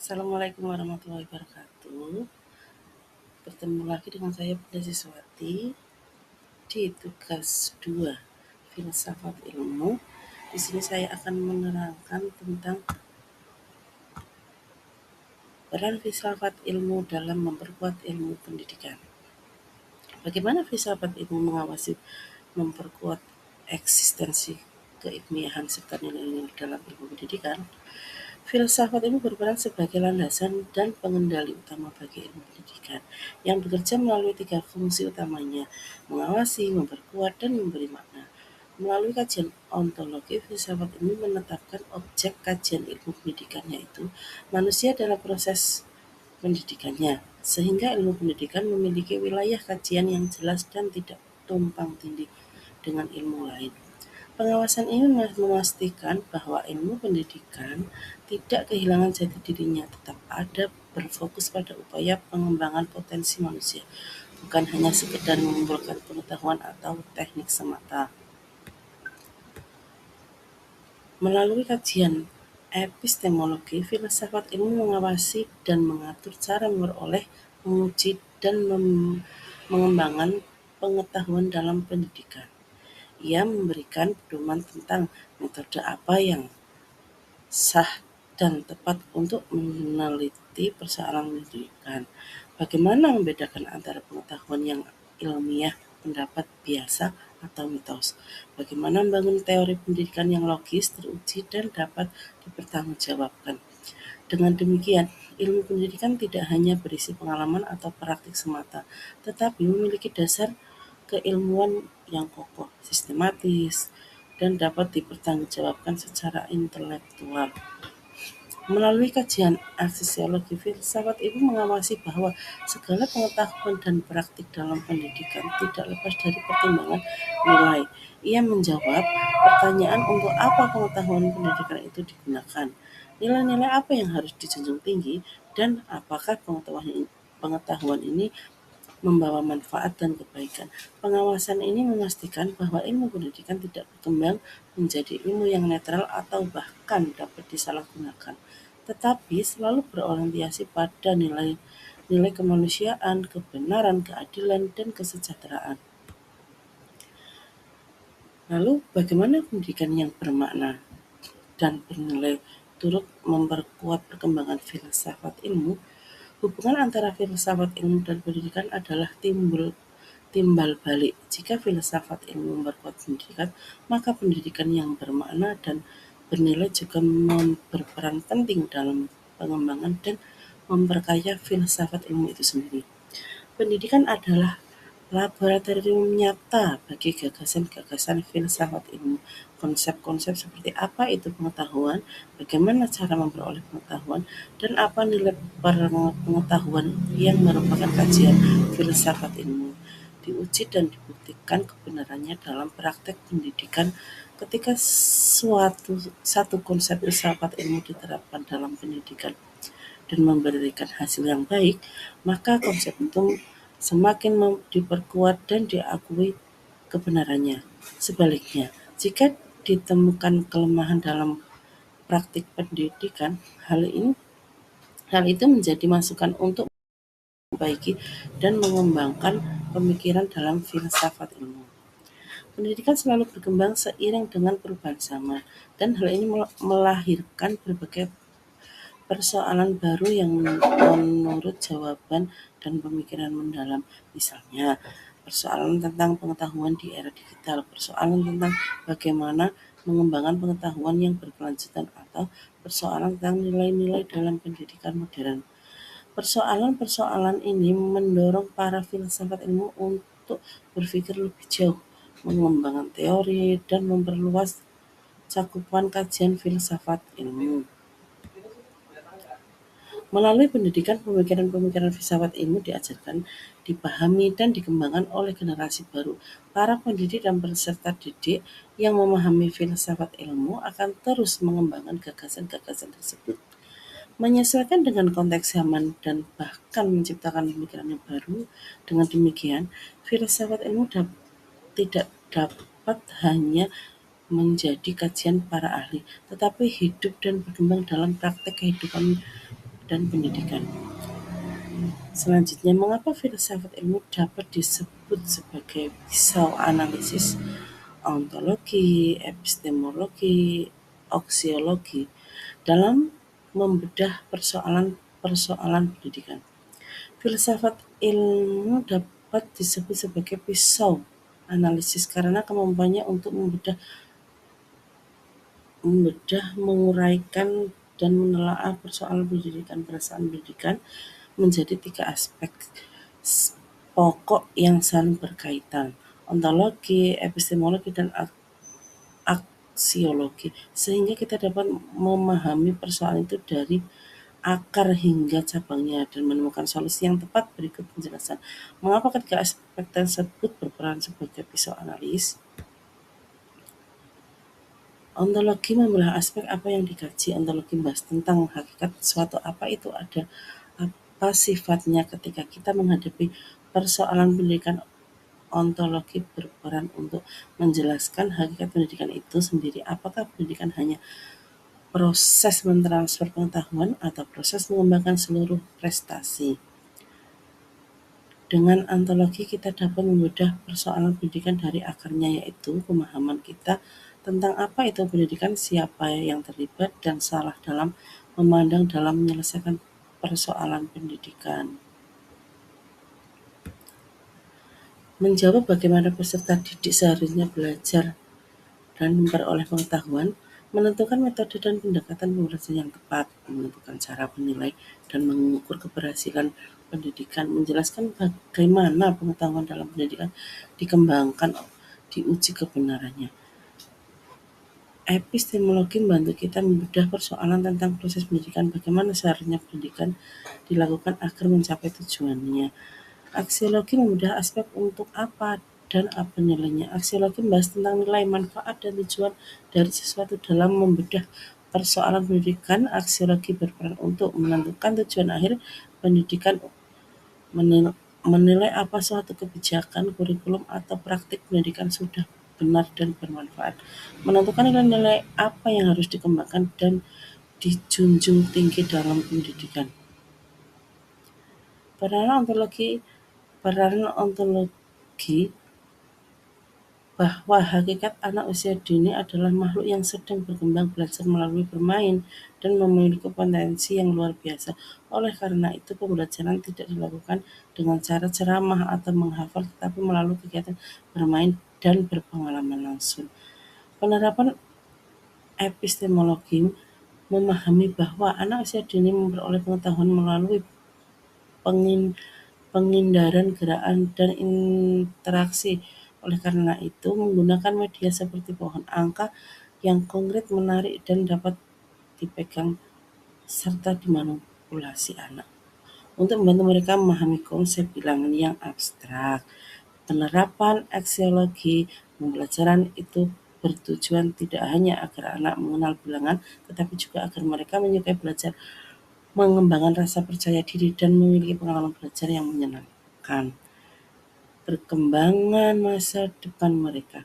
Assalamualaikum warahmatullahi wabarakatuh. Bertemu lagi dengan saya Bunda Siswati di tugas 2 Filsafat Ilmu. Di sini saya akan menerangkan tentang peran filsafat ilmu dalam memperkuat ilmu pendidikan. Bagaimana filsafat ilmu mengawasi memperkuat eksistensi keilmiahan serta nilai-nilai dalam ilmu pendidikan? Filsafat ilmu berperan sebagai landasan dan pengendali utama bagi ilmu pendidikan yang bekerja melalui 3 fungsi utamanya: mengawasi, memperkuat, dan memberi makna. Melalui kajian ontologi, filsafat ilmu menetapkan objek kajian ilmu pendidikan, yaitu manusia dalam proses pendidikannya, sehingga ilmu pendidikan memiliki wilayah kajian yang jelas dan tidak tumpang tindih dengan ilmu lain. Pengawasan ini memastikan bahwa ilmu pendidikan tidak kehilangan jati dirinya, tetap ada, berfokus pada upaya pengembangan potensi manusia, bukan hanya sekedar mengumpulkan pengetahuan atau teknik semata. Melalui kajian epistemologi, filsafat ilmu mengawasi dan mengatur cara memperoleh, menguji, dan mengembangkan pengetahuan dalam pendidikan. Ia memberikan pedoman tentang metode apa yang sah dan tepat untuk meneliti persoalan pendidikan. Bagaimana membedakan antara pengetahuan yang ilmiah, pendapat biasa, atau mitos. Bagaimana membangun teori pendidikan yang logis, teruji, dan dapat dipertanggungjawabkan. Dengan demikian, ilmu pendidikan tidak hanya berisi pengalaman atau praktik semata, tetapi memiliki dasar keilmuan yang kokoh, sistematis, dan dapat dipertanggungjawabkan secara intelektual. Melalui kajian aksiologi, filsafat ilmu mengawasi bahwa segala pengetahuan dan praktik dalam pendidikan tidak lepas dari pertimbangan nilai. Ia menjawab pertanyaan untuk apa pengetahuan pendidikan itu digunakan, nilai-nilai apa yang harus dijunjung tinggi, dan apakah pengetahuan ini membawa manfaat dan kebaikan. Pengawasan ini memastikan bahwa ilmu pendidikan tidak berkembang menjadi ilmu yang netral atau bahkan dapat disalahgunakan, tetapi selalu berorientasi pada nilai kemanusiaan, kebenaran, keadilan, dan kesejahteraan. Lalu, bagaimana pendidikan yang bermakna dan bernilai turut memperkuat perkembangan filsafat ilmu? Hubungan antara filsafat ilmu dan pendidikan adalah timbal balik. Jika filsafat ilmu memperkuat pendidikan, maka pendidikan yang bermakna dan bernilai juga berperan penting dalam pengembangan dan memperkaya filsafat ilmu itu sendiri. Pendidikan adalah laboratorium nyata bagi gagasan-gagasan filsafat ilmu. Konsep-konsep seperti apa itu pengetahuan, bagaimana cara memperoleh pengetahuan, dan apa nilai pengetahuan yang merupakan kajian filsafat ilmu. Diuji dan dibuktikan kebenarannya dalam praktek pendidikan. Ketika satu konsep filsafat ilmu diterapkan dalam pendidikan dan memberikan hasil yang baik, maka konsep itu semakin diperkuat dan diakui kebenarannya. Sebaliknya, jika ditemukan kelemahan dalam praktik pendidikan, hal itu menjadi masukan untuk memperbaiki dan mengembangkan pemikiran dalam filsafat ilmu. Pendidikan selalu berkembang seiring dengan perubahan zaman, dan hal ini melahirkan berbagai persoalan baru yang menurut jawaban dan pemikiran mendalam. Misalnya, persoalan tentang pengetahuan di era digital, persoalan tentang bagaimana mengembangkan pengetahuan yang berkelanjutan, atau persoalan tentang nilai-nilai dalam pendidikan modern. Persoalan-persoalan ini mendorong para filsafat ilmu untuk berpikir lebih jauh, mengembangkan teori, dan memperluas cakupan kajian filsafat ilmu. Melalui pendidikan, pemikiran-pemikiran filsafat ilmu diajarkan, dipahami, dan dikembangkan oleh generasi baru. Para pendidik dan peserta didik yang memahami filsafat ilmu akan terus mengembangkan gagasan-gagasan tersebut, menyesuaikan dengan konteks zaman, dan bahkan menciptakan pemikiran yang baru. Dengan demikian, filsafat ilmu tidak dapat hanya menjadi kajian para ahli, tetapi hidup dan berkembang dalam praktek kehidupan dan pendidikan. Selanjutnya, mengapa filsafat ilmu dapat disebut sebagai pisau analisis ontologi, epistemologi, aksiologi dalam membedah persoalan-persoalan pendidikan? Filsafat ilmu dapat disebut sebagai pisau analisis karena kemampuannya untuk membedah, menguraikan, dan menelaah persoalan pendidikan. Perasaan pendidikan menjadi tiga aspek pokok yang saling berkaitan: ontologi, epistemologi, dan aksiologi, sehingga kita dapat memahami persoalan itu dari akar hingga cabangnya dan menemukan solusi yang tepat. Berikut penjelasan mengapa ketiga aspek tersebut berperan sebagai pisau analis. Ontologi membelah aspek apa yang dikaji. Ontologi membahas tentang hakikat suatu, apa itu ada, apa sifatnya. Ketika kita menghadapi persoalan pendidikan, ontologi berperan untuk menjelaskan hakikat pendidikan itu sendiri. Apakah pendidikan hanya proses mentransfer pengetahuan atau proses mengembangkan seluruh prestasi? Dengan ontologi kita dapat membedah persoalan pendidikan dari akarnya, yaitu pemahaman kita tentang apa itu pendidikan, siapa yang terlibat, dan salah dalam memandang dalam menyelesaikan persoalan pendidikan. Menjawab bagaimana peserta didik seharusnya belajar dan memperoleh pengetahuan, menentukan metode dan pendekatan pembelajaran yang tepat, menentukan cara menilai dan mengukur keberhasilan pendidikan, menjelaskan bagaimana pengetahuan dalam pendidikan dikembangkan, diuji kebenarannya. Epistemologi membantu kita membedah persoalan tentang proses pendidikan, bagaimana seharusnya pendidikan dilakukan agar mencapai tujuannya. Aksiologi membedah aspek untuk apa dan apa nilainya. Aksiologi membahas tentang nilai, manfaat, dan tujuan dari sesuatu. Dalam membedah persoalan pendidikan, aksiologi berperan untuk menentukan tujuan akhir pendidikan, menilai apa suatu kebijakan, kurikulum, atau praktik pendidikan sudah benar dan bermanfaat, menentukan nilai-nilai apa yang harus dikembangkan dan dijunjung tinggi dalam pendidikan. Peranan ontologi bahwa hakikat anak usia dini adalah makhluk yang sedang berkembang, belajar melalui bermain, dan memiliki potensi yang luar biasa. Oleh karena itu, pembelajaran tidak dilakukan dengan cara ceramah atau menghafal, tetapi melalui kegiatan bermain dan berpengalaman langsung. Penerapan epistemologi memahami bahwa anak usia dini memperoleh pengetahuan melalui pengindaran gerakan dan interaksi. Oleh karena itu, menggunakan media seperti pohon angka yang konkret, menarik, dan dapat dipegang serta dimanipulasi anak untuk membantu mereka memahami konsep bilangan yang abstrak. Penerapan aksiologi pembelajaran itu bertujuan tidak hanya agar anak mengenal bilangan, tetapi juga agar mereka menyukai belajar, mengembangkan rasa percaya diri, dan memiliki pengalaman belajar yang menyenangkan. Perkembangan masa depan mereka.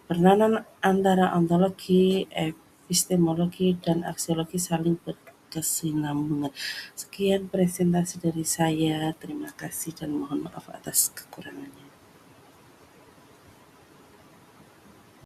Peranan antara ontologi, epistemologi, dan aksiologi saling berkesinambungan. Sekian presentasi dari saya. Terima kasih dan mohon maaf atas kekurangannya.